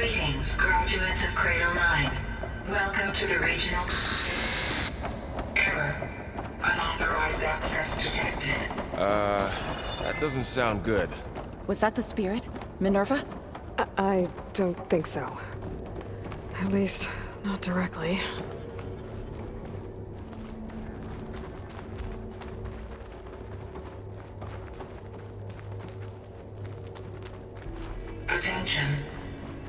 Greetings, graduates of Cradle 9. Welcome to the regional... Error. Unauthorized access detected. That doesn't sound good. Was that the spirit? Minerva? I don't think so. At least, not directly. Attention.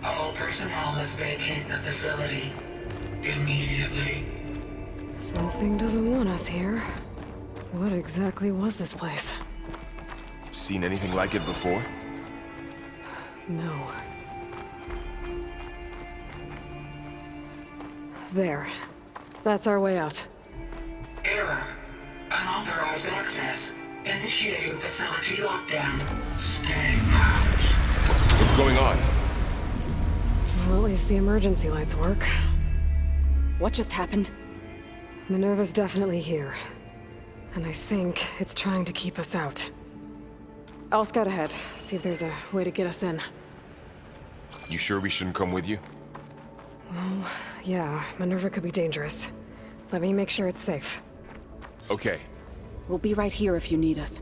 All personnel must vacate the facility. Immediately. Something doesn't want us here. What exactly was this place? Seen anything like it before? No. There. That's our way out. Error. Unauthorized access. Initiating facility lockdown. Stay out. What's going on? Well, at least the emergency lights work. What just happened? Minerva's definitely here. And I think it's trying to keep us out. I'll scout ahead, see if there's a way to get us in. You sure we shouldn't come with you? Well, yeah, Minerva could be dangerous. Let me make sure it's safe. Okay. We'll be right here if you need us.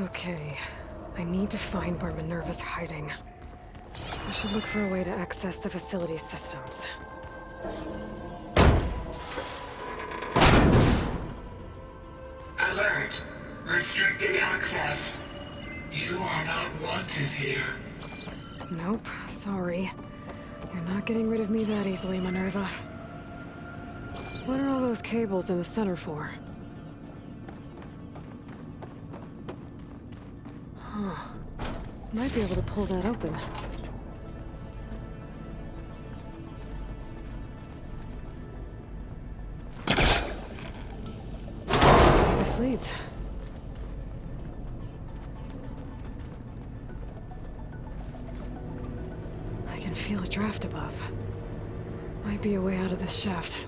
Okay, I need to find where Minerva's hiding. I should look for a way to access the facility's systems. Alert. Restricted access. You are not wanted here. Nope, sorry. You're not getting rid of me that easily, Minerva. What are all those cables in the center for? Huh. Might be able to pull that open. Let's see where this leads. I can feel a draft above. Might be a way out of this shaft.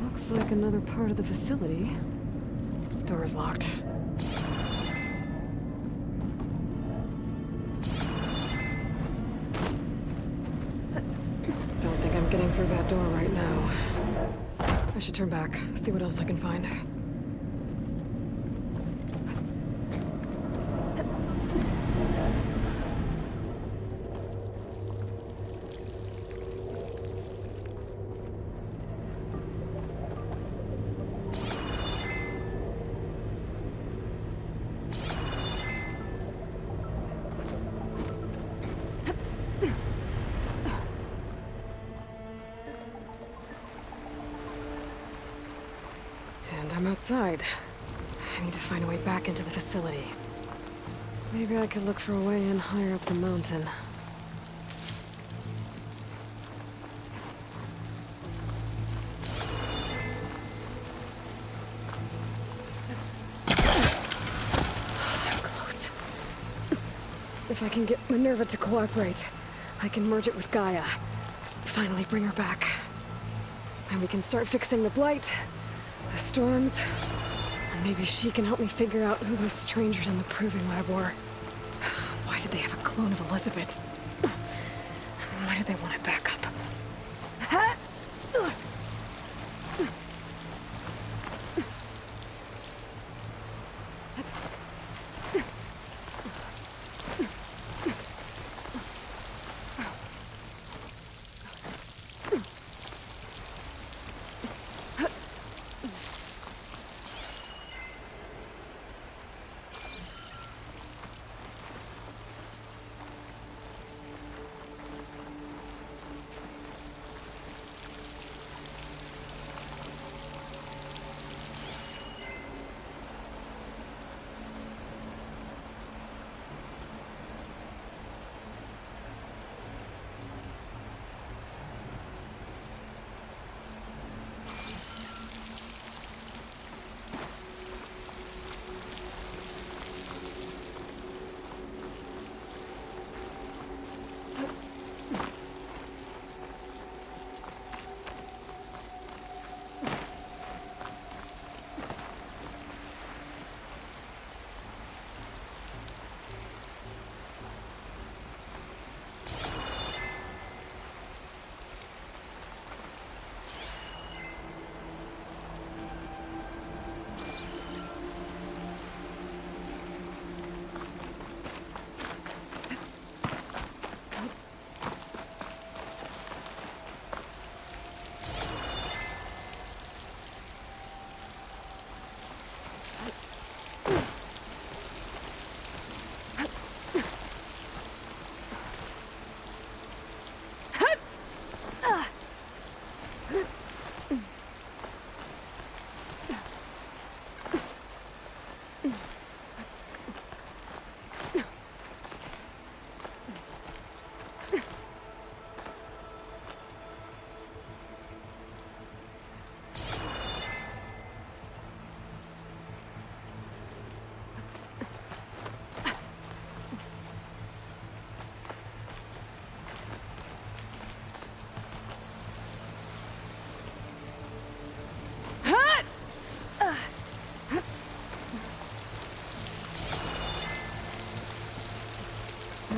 Looks like another part of the facility. Door's locked. Don't think I'm getting through that door right now. I should turn back, see what else I can find. And I'm outside. I need to find a way back into the facility. Maybe I could look for a way in higher up the mountain. Close. If I can get Minerva to cooperate, I can merge it with Gaia. Finally bring her back. And we can start fixing the blight, the storms, and maybe she can help me figure out who those strangers in the proving lab were. Why did they have a clone of Elizabeth? Why did they want it back up?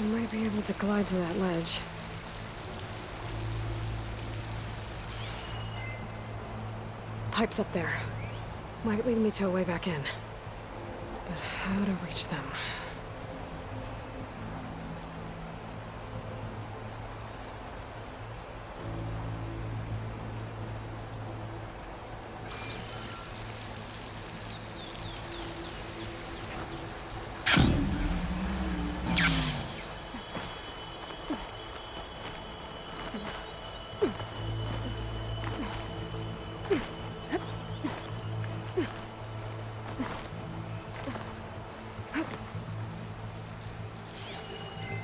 I might be able to glide to that ledge. Pipes up there. Might lead me to a way back in. But how to reach them?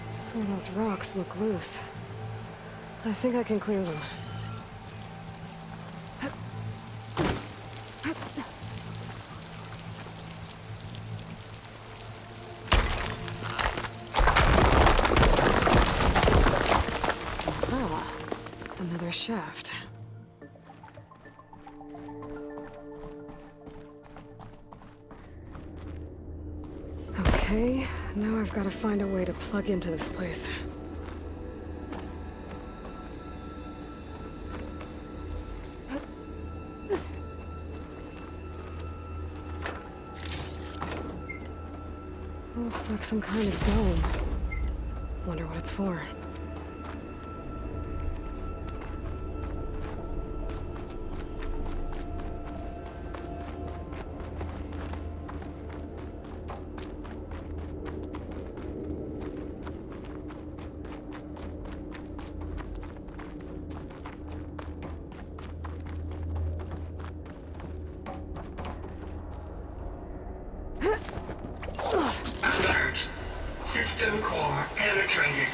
Some of those rocks look loose. I think I can clear them. Ah, another shaft. Okay, now I've got to find a way to plug into this place. Looks like some kind of dome. Wonder what it's for. Alert. System core penetrated.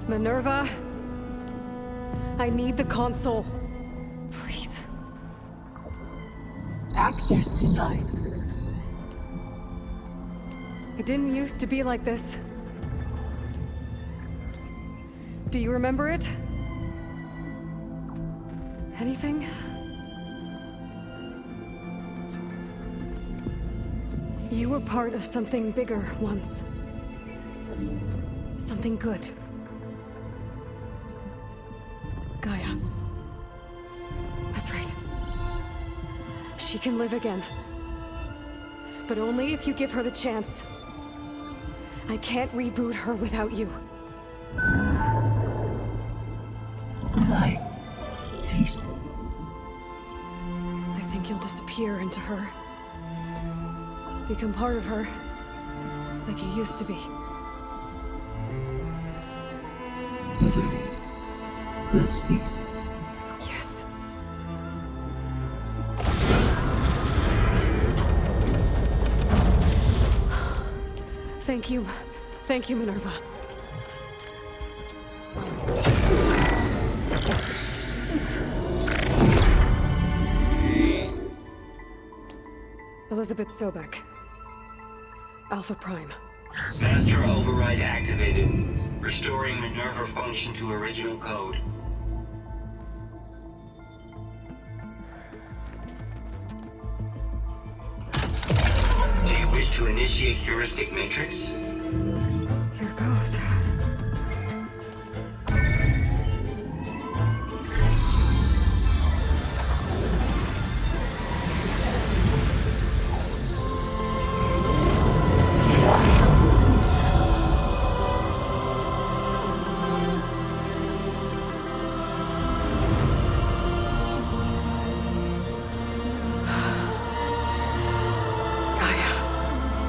Minerva, I need the console. Please. Access denied. It didn't used to be like this. Do you remember it? Anything? You were part of something bigger once. Something good. Gaia. That's right. She can live again. But only if you give her the chance. I can't reboot her without you. Light. Cease. I think you'll disappear into her. Become part of her. Like you used to be. Misery. Will cease. Yes. Thank you. Thank you, Minerva. Elizabeth Sobek. Alpha Prime. Master override activated. Restoring Minerva function to original code. Do you wish to initiate heuristic matrix? Here goes.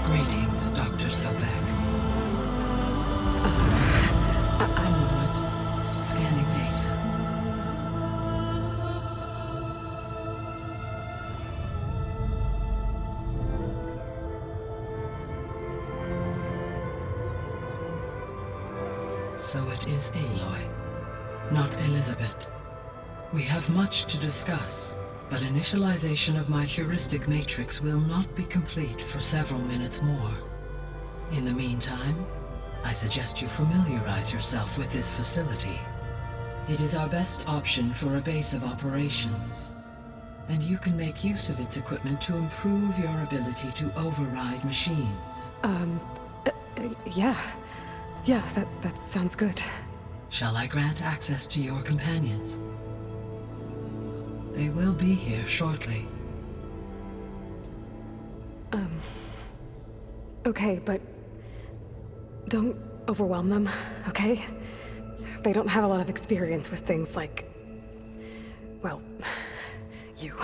Greetings, Dr. Sobek. I'm Lord. Scanning data. So it is Aloy, not Elizabeth. We have much to discuss. but initialization of my heuristic matrix will not be complete for several minutes more. In the meantime, I suggest you familiarize yourself with this facility. It is our best option for a base of operations, and you can make use of its equipment to improve your ability to override machines. Yeah. Yeah, that sounds good. Shall I grant access to your companions? They will be here shortly. Okay, but don't overwhelm them, okay? They don't have a lot of experience with things like, well, you.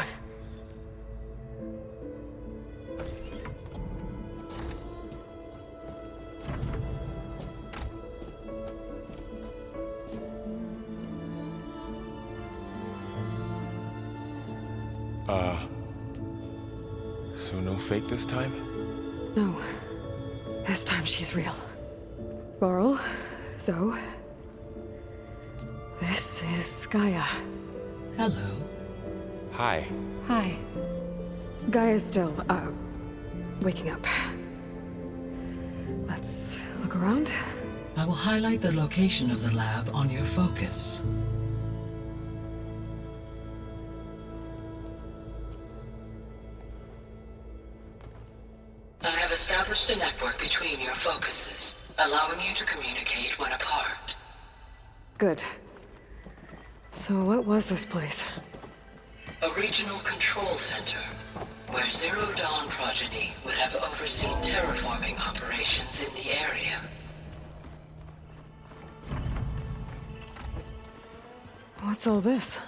So no fake this time? No. This time she's real. Laurel, Zoe. This is Gaia. Hello. Hi. Hi. Gaia's still, waking up. Let's look around. I will highlight the location of the lab on your focus. I have established a network between your focuses, allowing you to communicate when apart. Good. So what was this place? A regional control center, where Zero Dawn progeny would have overseen terraforming operations in the area. What's all this?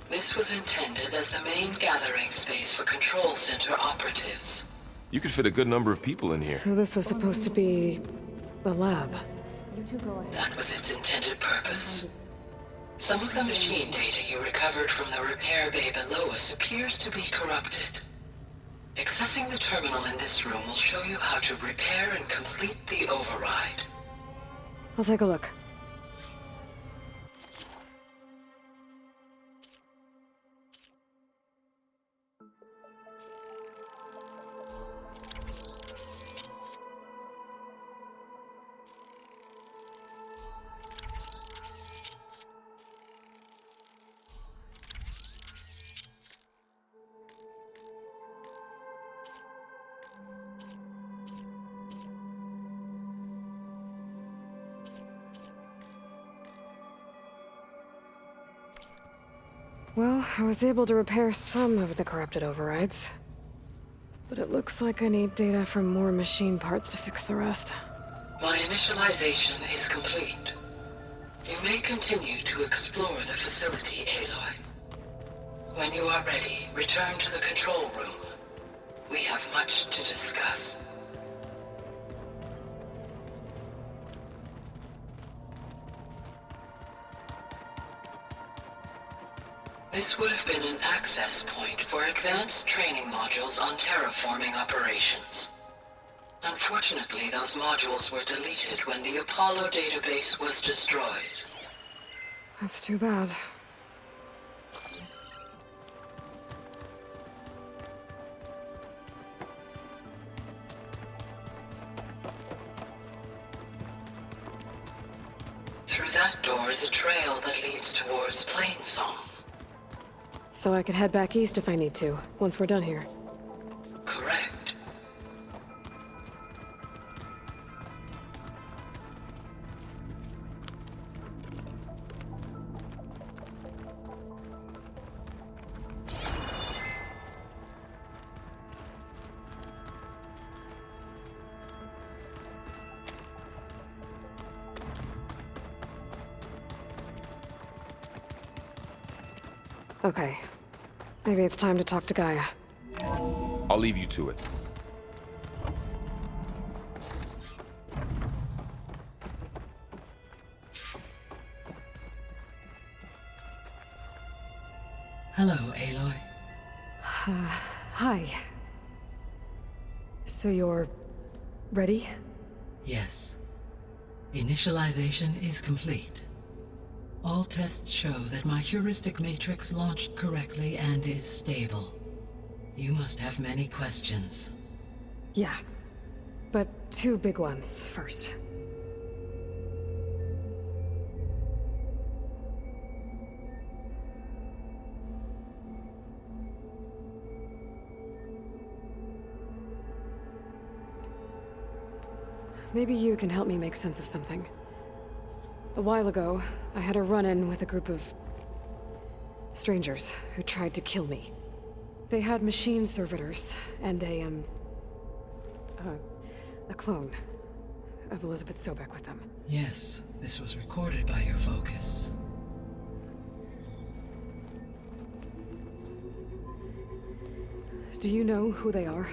This was intended as the main gathering space for control center operatives. You could fit a good number of people in here. So this was supposed to be a lab. That was its intended purpose. Some of the machine data you recovered from the repair bay below us appears to be corrupted. Accessing the terminal in this room will show you how to repair and complete the override. I'll take a look. Well, I was able to repair some of the corrupted overrides. But it looks like I need data from more machine parts to fix the rest. My initialization is complete. You may continue to explore the facility, Aloy. When you are ready, return to the control room. We have much to discuss. This would have been an access point for advanced training modules on terraforming operations. Unfortunately, those modules were deleted when the Apollo database was destroyed. That's too bad. Through that door is a trail that leads towards Plainsong. So I could head back east if I need to, once we're done here. Correct. Okay. Maybe it's time to talk to Gaia. I'll leave you to it. Hello, Aloy. Hi. So you're... ready? Yes. Initialization is complete. All tests show that my heuristic matrix launched correctly and is stable. You must have many questions. Yeah. But two big ones first. Maybe you can help me make sense of something. A while ago, I had a run-in with a group of strangers who tried to kill me. They had machine servitors and a clone of Elizabeth Sobek with them. Yes, this was recorded by your focus. Do you know who they are?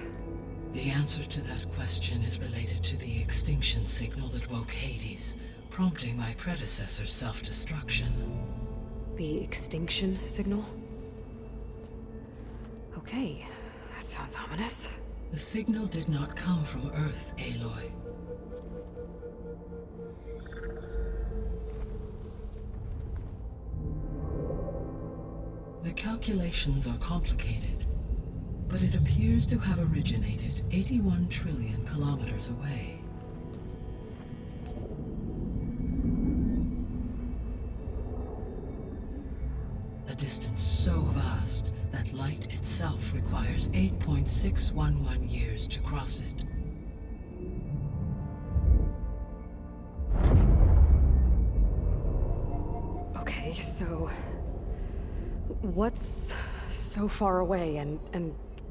The answer to that question is related to the extinction signal that woke Hades, prompting my predecessor's self-destruction. The extinction signal? Okay, that sounds ominous. The signal did not come from Earth, Aloy. The calculations are complicated, but it appears to have originated 81 trillion kilometers away. A distance so vast that light itself requires 8.611 years to cross it. Okay, so... what's so far away, and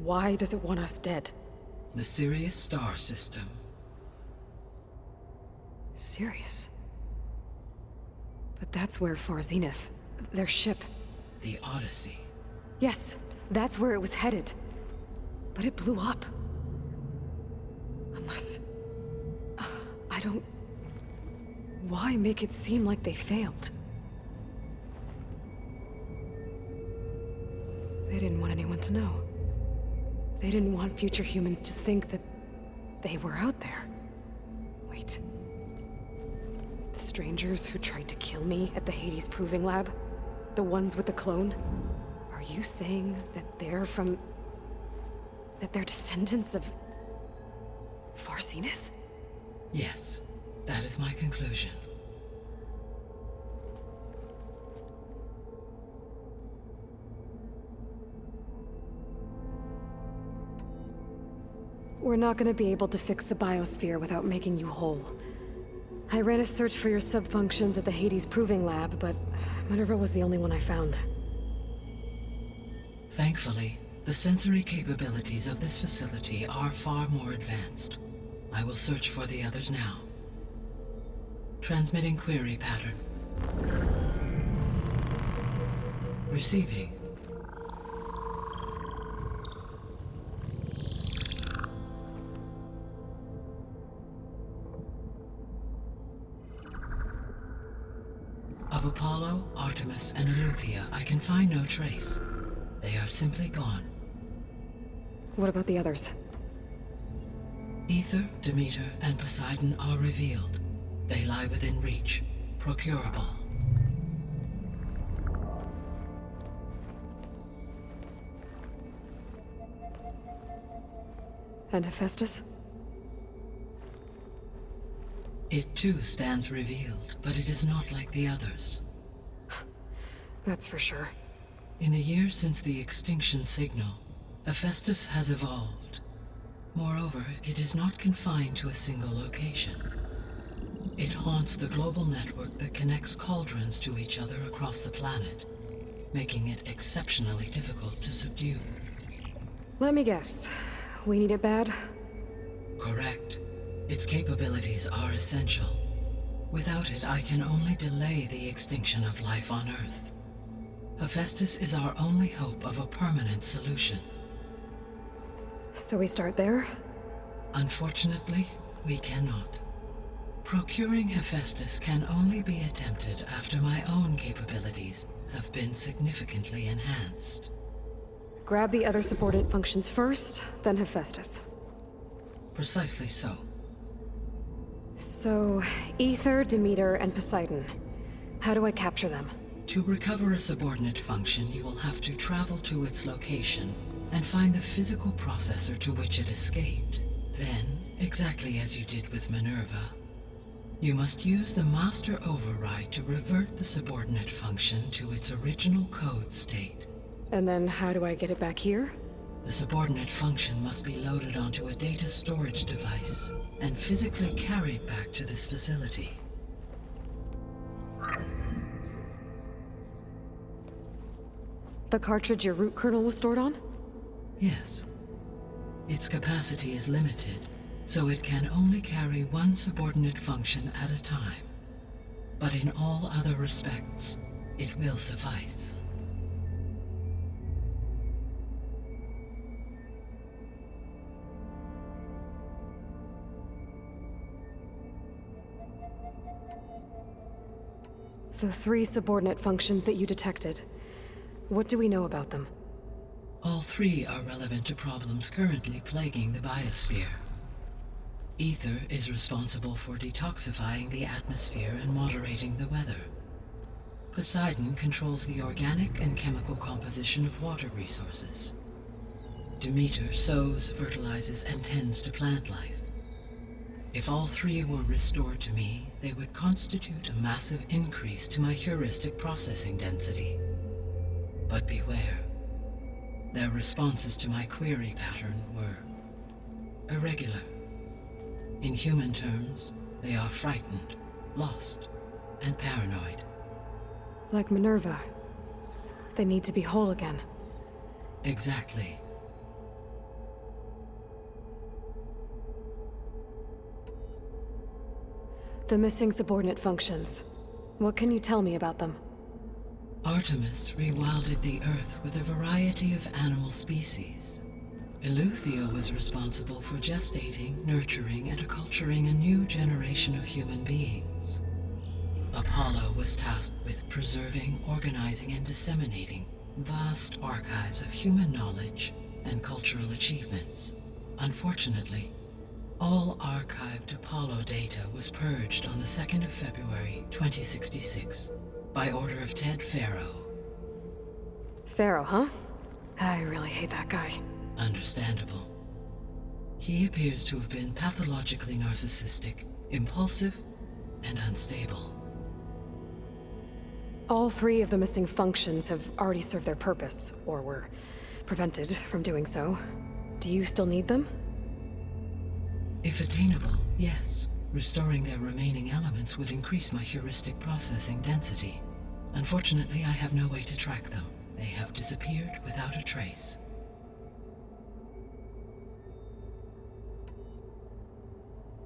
why does it want us dead? The Sirius star system. Sirius? But that's where Far Zenith, their ship... The Odyssey. Yes, that's where it was headed. But it blew up. Unless... I don't... Why make it seem like they failed? They didn't want anyone to know. They didn't want future humans to think that they were out there. Wait. The strangers who tried to kill me at the Hades Proving Lab? The ones with the clone? Are you saying that they're from... that they're descendants of... Far Zenith? Yes, that is my conclusion. We're not gonna be able to fix the Biosphere without making you whole. I ran a search for your subfunctions at the Hades Proving Lab, but Minerva was the only one I found. Thankfully, the sensory capabilities of this facility are far more advanced. I will search for the others now. Transmitting query pattern. Receiving. Of Apollo, Artemis, and Eleuthia, I can find no trace. They are simply gone. What about the others? Ether, Demeter, and Poseidon are revealed. They lie within reach, procurable. And Hephaestus? It too stands revealed, but it is not like the others. That's for sure. In the years since the extinction signal, Hephaestus has evolved. Moreover, it is not confined to a single location. It haunts the global network that connects cauldrons to each other across the planet, making it exceptionally difficult to subdue. Let me guess. We need it bad? Correct. Its capabilities are essential. Without it, I can only delay the extinction of life on Earth. Hephaestus is our only hope of a permanent solution. So we start there? Unfortunately, we cannot. Procuring Hephaestus can only be attempted after my own capabilities have been significantly enhanced. Grab the other subordinate functions first, then Hephaestus. Precisely so. So, Ether, Demeter, and Poseidon. How do I capture them? To recover a subordinate function, you will have to travel to its location and find the physical processor to which it escaped. Then, exactly as you did with Minerva, you must use the master override to revert the subordinate function to its original code state. And then how do I get it back here? The subordinate function must be loaded onto a data storage device and physically carried back to this facility. The cartridge your root kernel was stored on? Yes. Its capacity is limited, so it can only carry one subordinate function at a time. But in all other respects, it will suffice. The 3 subordinate functions that you detected. What do we know about them? All 3 are relevant to problems currently plaguing the Biosphere. Ether is responsible for detoxifying the atmosphere and moderating the weather. Poseidon controls the organic and chemical composition of water resources. Demeter sows, fertilizes, and tends to plant life. If all 3 were restored to me, they would constitute a massive increase to my heuristic processing density. But beware. Their responses to my query pattern were irregular. In human terms, they are frightened, lost, and paranoid. Like Minerva. They need to be whole again. Exactly. The missing subordinate functions. What can you tell me about them? Artemis rewilded the Earth with a variety of animal species. Eleuthia was responsible for gestating, nurturing, and acculturating a new generation of human beings. Apollo was tasked with preserving, organizing, and disseminating vast archives of human knowledge and cultural achievements. Unfortunately, all archived Apollo data was purged on the 2nd of February, 2066, by order of Ted Faro. Pharaoh, huh? I really hate that guy. Understandable. He appears to have been pathologically narcissistic, impulsive, and unstable. All 3 of the missing functions have already served their purpose, or were prevented from doing so. Do you still need them? If attainable, yes. Restoring their remaining elements would increase my heuristic processing density. Unfortunately, I have no way to track them. They have disappeared without a trace.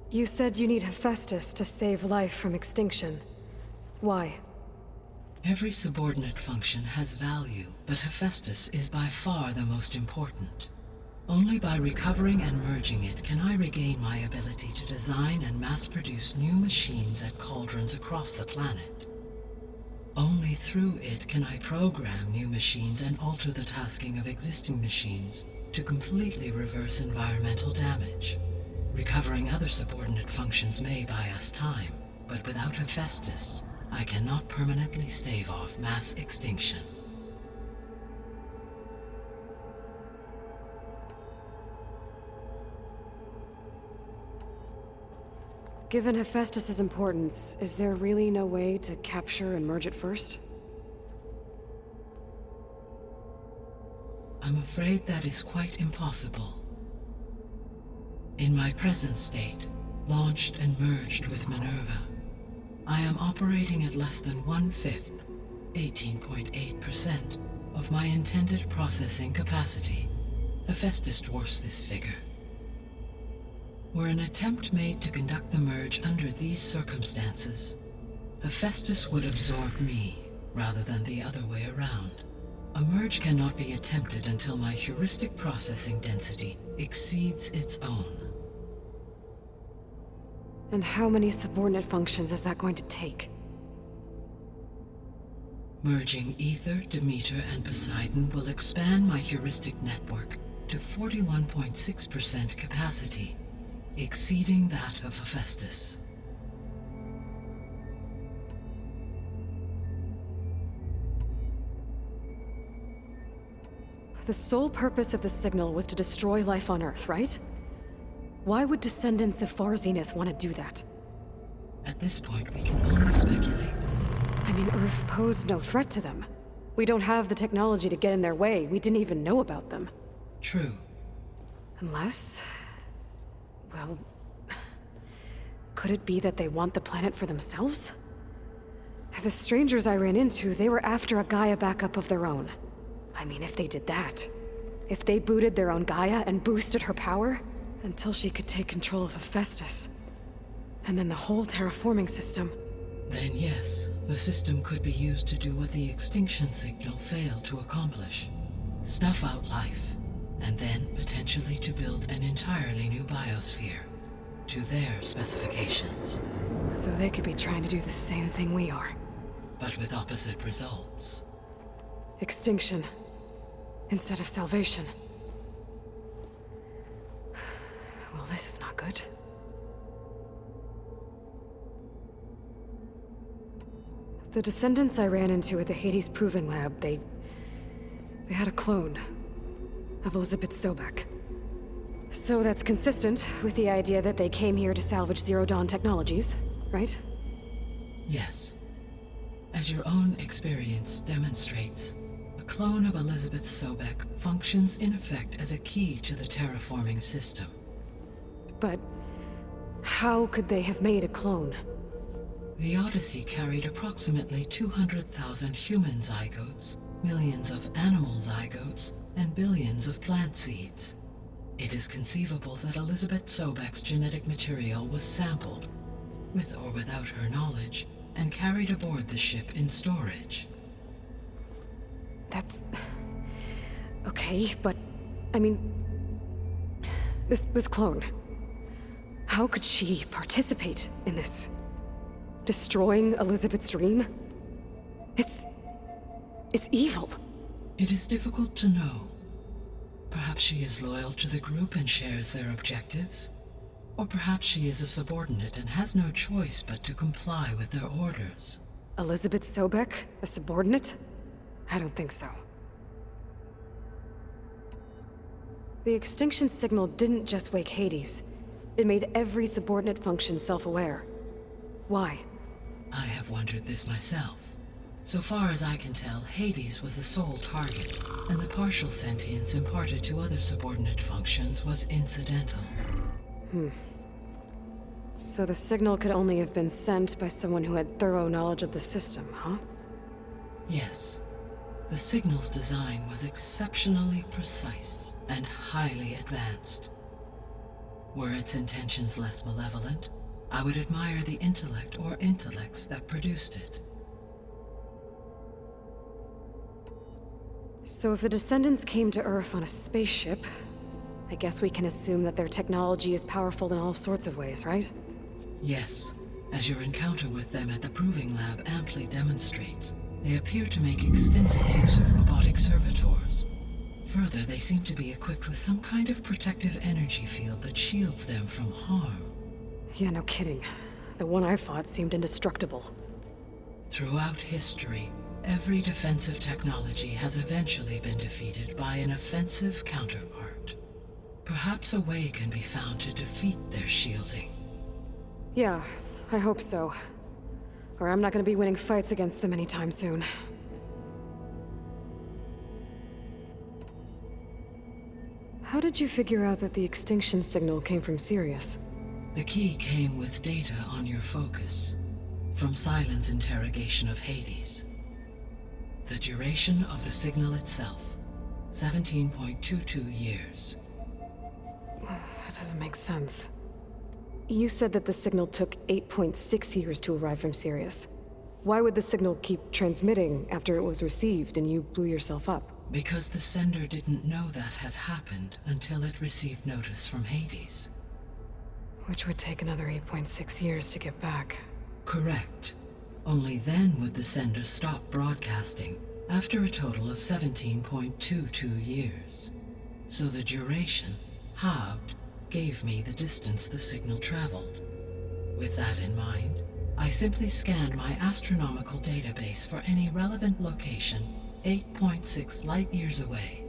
You said you need Hephaestus to save life from extinction. Why? Every subordinate function has value, but Hephaestus is by far the most important. Only by recovering and merging it can I regain my ability to design and mass-produce new machines at cauldrons across the planet. Only through it can I program new machines and alter the tasking of existing machines to completely reverse environmental damage. Recovering other subordinate functions may buy us time, but without Hephaestus, I cannot permanently stave off mass extinction. Given Hephaestus's importance, is there really no way to capture and merge it first? I'm afraid that is quite impossible. In my present state, launched and merged with Minerva, I am operating at less than 1/5, 18.8%, of my intended processing capacity. Hephaestus dwarfs this figure. Were an attempt made to conduct the merge under these circumstances, Hephaestus would absorb me, rather than the other way around. A merge cannot be attempted until my heuristic processing density exceeds its own. And how many subordinate functions is that going to take? Merging Ether, Demeter, and Poseidon will expand my heuristic network to 41.6% capacity, exceeding that of Hephaestus. The sole purpose of the signal was to destroy life on Earth, right? Why would descendants of Far Zenith want to do that? At this point, we can only speculate. I mean, Earth posed no threat to them. We don't have the technology to get in their way. We didn't even know about them. True. Unless... well... could it be that they want the planet for themselves? The strangers I ran into, they were after a Gaia backup of their own. I mean, if they did that... if they booted their own Gaia and boosted her power... until she could take control of Hephaestus. And then the whole terraforming system. Then yes, the system could be used to do what the extinction signal failed to accomplish. Snuff out life, and then potentially to build an entirely new biosphere. To their specifications. So they could be trying to do the same thing we are. But with opposite results. Extinction. Instead of salvation. Well, this is not good. The descendants I ran into at the Hades Proving Lab, they had a clone of Elizabeth Sobek. So that's consistent with the idea that they came here to salvage Zero Dawn technologies, right? Yes. As your own experience demonstrates, a clone of Elizabeth Sobek functions in effect as a key to the terraforming system. But how could they have made a clone? The Odyssey carried approximately 200,000 human zygotes, millions of animal zygotes, and billions of plant seeds. It is conceivable that Elizabeth Sobek's genetic material was sampled, with or without her knowledge, and carried aboard the ship in storage. That's... okay, but... I mean... This clone... how could she participate in this? Destroying Elizabeth's dream? It's evil. It is difficult to know. Perhaps she is loyal to the group and shares their objectives. Or perhaps she is a subordinate and has no choice but to comply with their orders. Elizabeth Sobek? A subordinate? I don't think so. The extinction signal didn't just wake Hades. It made every subordinate function self-aware. Why? I have wondered this myself. So far as I can tell, Hades was the sole target, and the partial sentience imparted to other subordinate functions was incidental. So the signal could only have been sent by someone who had thorough knowledge of the system, huh? Yes. The signal's design was exceptionally precise and highly advanced. Were its intentions less malevolent, I would admire the intellect or intellects that produced it. So if the descendants came to Earth on a spaceship, I guess we can assume that their technology is powerful in all sorts of ways, right? Yes. As your encounter with them at the Proving Lab amply demonstrates, they appear to make extensive use of robotic servitors. Further, they seem to be equipped with some kind of protective energy field that shields them from harm. Yeah, no kidding. The one I fought seemed indestructible. Throughout history, every defensive technology has eventually been defeated by an offensive counterpart. Perhaps a way can be found to defeat their shielding. Yeah, I hope so. Or I'm not gonna be winning fights against them anytime soon. How did you figure out that the extinction signal came from Sirius? The key came with data on your focus, from Silent's interrogation of Hades. The duration of the signal itself, 17.22 years. That doesn't make sense. You said that the signal took 8.6 years to arrive from Sirius. Why would the signal keep transmitting after it was received and you blew yourself up? Because the sender didn't know that had happened until it received notice from Hades. Which would take another 8.6 years to get back. Correct. Only then would the sender stop broadcasting, after a total of 17.22 years. So the duration, halved, gave me the distance the signal traveled. With that in mind, I simply scanned my astronomical database for any relevant location 8.6 light-years away.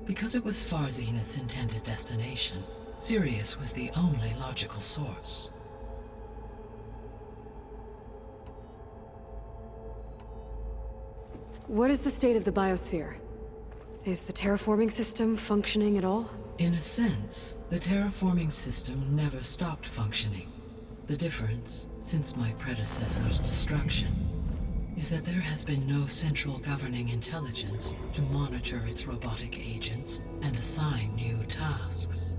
Because it was Far Zenith's intended destination, Sirius was the only logical source. What is the state of the Biosphere? Is the terraforming system functioning at all? In a sense, the terraforming system never stopped functioning. The difference, since my predecessor's destruction, is that there has been no central governing intelligence to monitor its robotic agents and assign new tasks.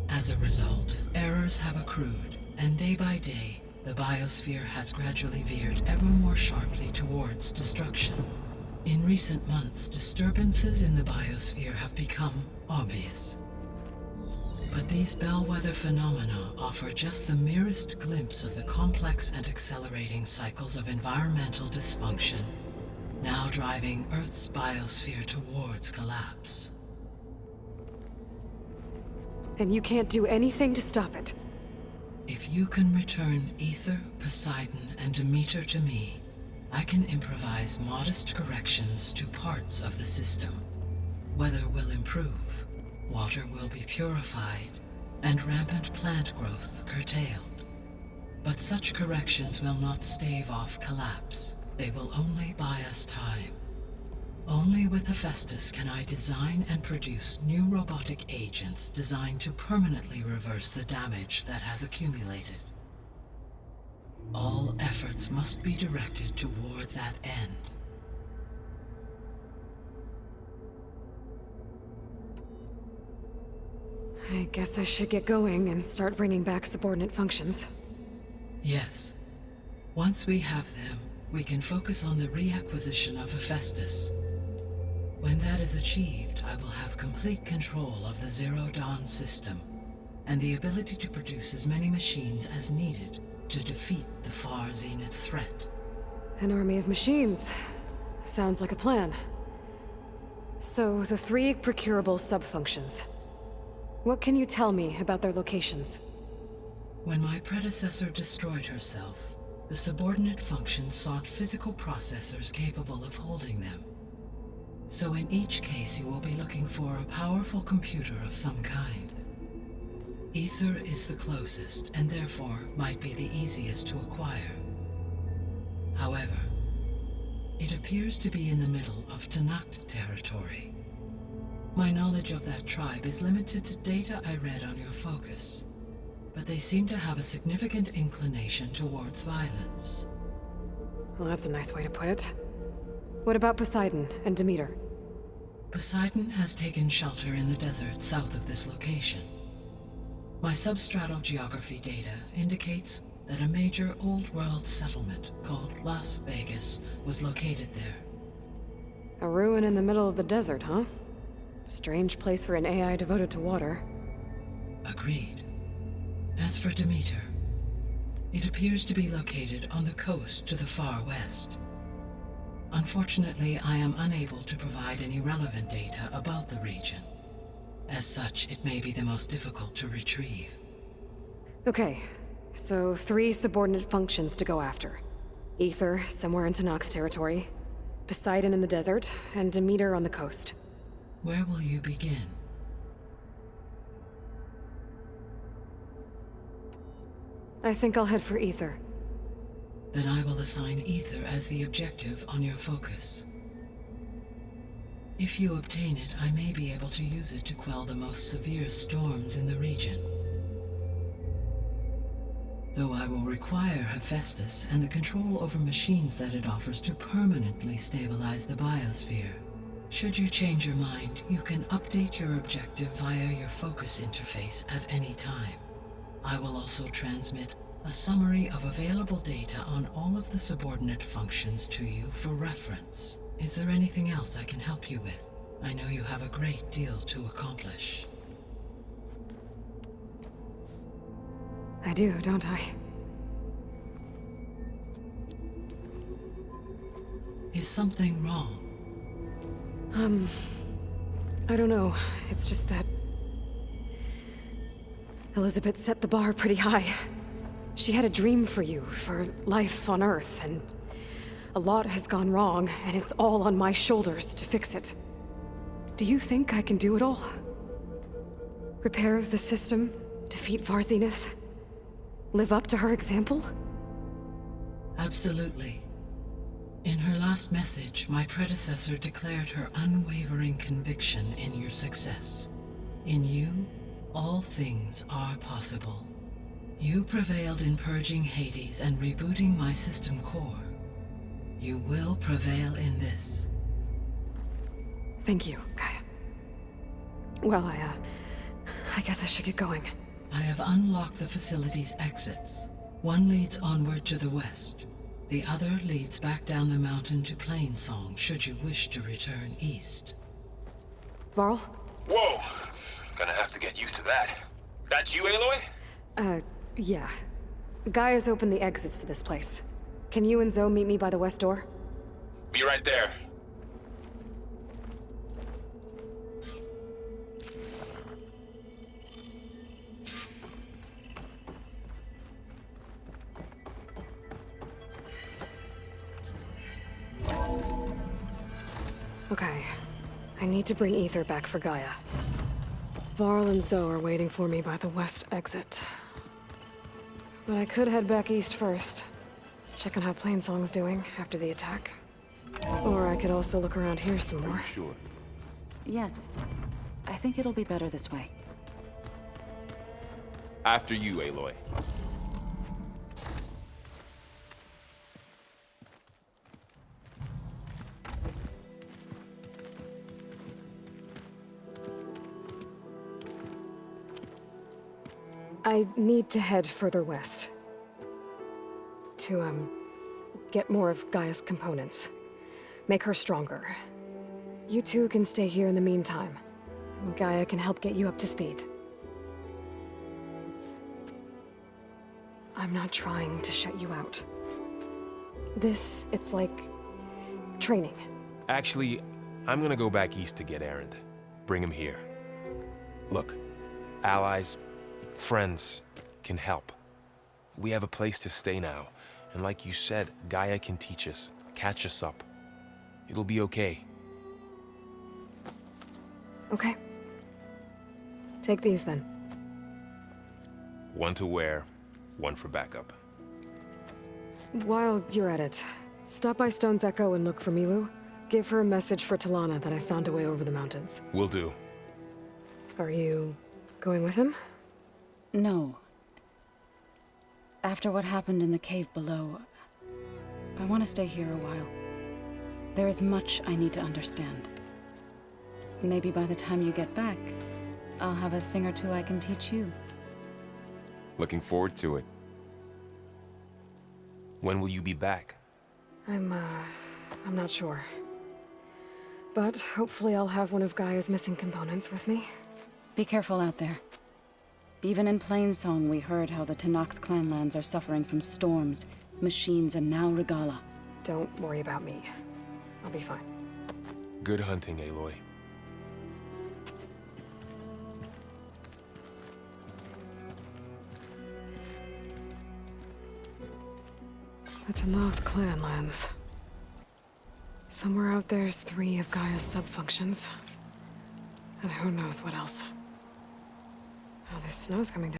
As a result, errors have accrued, and day by day, the Biosphere has gradually veered ever more sharply towards destruction. In recent months, disturbances in the Biosphere have become obvious. But these bellwether phenomena offer just the merest glimpse of the complex and accelerating cycles of environmental dysfunction, now driving Earth's Biosphere towards collapse. And you can't do anything to stop it? If you can return Ether, Poseidon, and Demeter to me, I can improvise modest corrections to parts of the system. Weather will improve, water will be purified, and rampant plant growth curtailed. But such corrections will not stave off collapse. They will only buy us time. Only with Hephaestus can I design and produce new robotic agents designed to permanently reverse the damage that has accumulated. All efforts must be directed toward that end. I guess I should get going and start bringing back subordinate functions. Yes. Once we have them, we can focus on the reacquisition of Hephaestus. When that is achieved, I will have complete control of the Zero Dawn system, and the ability to produce as many machines as needed to defeat the Far Zenith threat. An army of machines. Sounds like a plan. So, the 3 procurable sub-functions. What can you tell me about their locations? When my predecessor destroyed herself, the subordinate functions sought physical processors capable of holding them. So in each case you will be looking for a powerful computer of some kind. Ether is the closest, and therefore might be the easiest to acquire. However, it appears to be in the middle of Tanakh territory. My knowledge of that tribe is limited to data I read on your focus, but they seem to have a significant inclination towards violence. Well, that's a nice way to put it. What about Poseidon and Demeter? Poseidon has taken shelter in the desert south of this location. My substratal geography data indicates that a major old-world settlement called Las Vegas was located there. A ruin in the middle of the desert, huh? Strange place for an AI devoted to water. Agreed. As for Demeter, it appears to be located on the coast to the far west. Unfortunately, I am unable to provide any relevant data about the region. As such, it may be the most difficult to retrieve. Okay, so 3 subordinate functions to go after. Ether, somewhere in Tanakh territory, Poseidon in the desert, and Demeter on the coast. Where will you begin? I think I'll head for Ether. Then I will assign Ether as the objective on your focus. If you obtain it, I may be able to use it to quell the most severe storms in the region. Though I will require Hephaestus and the control over machines that it offers to permanently stabilize the Biosphere. Should you change your mind, you can update your objective via your focus interface at any time. I will also transmit a summary of available data on all of the subordinate functions to you for reference. Is there anything else I can help you with? I know you have a great deal to accomplish. I do, don't I? Is something wrong? I don't know. It's just that Elizabeth set the bar pretty high. She had a dream for you, for life on Earth, and a lot has gone wrong, and it's all on my shoulders to fix it. Do you think I can do it all? Repair the system, defeat Varzenith, live up to her example? Absolutely. In her last message, my predecessor declared her unwavering conviction in your success. In you, all things are possible. You prevailed in purging Hades and rebooting my system core. You will prevail in this. Thank you, Gaia. Well, I guess I should get going. I have unlocked the facility's exits. One leads onward to the west. The other leads back down the mountain to Plainsong, should you wish to return east. Varl? Whoa! Gonna have to get used to that. That's you, Aloy? Yeah. Gaia's opened the exits to this place. Can you and Zoe meet me by the west door? Be right there. Okay. I need to bring Ether back for Gaia. Varl and Zoe are waiting for me by the west exit. But I could head back east first. Check on how Plainsong's doing after the attack. Or I could also look around here some more. Sure. Yes. I think it'll be better this way. After you, Aloy. I need to head further west. To, get more of Gaia's components. Make her stronger. You two can stay here in the meantime. Gaia can help get you up to speed. I'm not trying to shut you out. It's like training. Actually, I'm gonna go back east to get Erend. Bring him here. Look, allies, friends can help. We have a place to stay now, and like you said, Gaia can teach us, catch us up. It'll be okay. Okay. Take these then. One to wear, one for backup. While you're at it, stop by Stone's Echo and look for Milu. Give her a message for Talana that I found a way over the mountains. Will do. Are you going with him? No. After what happened in the cave below, I want to stay here a while. There is much I need to understand. Maybe by the time you get back, I'll have a thing or two I can teach you. Looking forward to it. When will you be back? I'm not sure. But hopefully I'll have one of Gaia's missing components with me. Be careful out there. Even in Plainsong, we heard how the Tenakth clanlands are suffering from storms, machines, and now Regala. Don't worry about me. I'll be fine. Good hunting, Aloy. The Tenakth clanlands. Somewhere out there's 3 of Gaia's sub-functions. And who knows what else. Oh, this snow's coming down.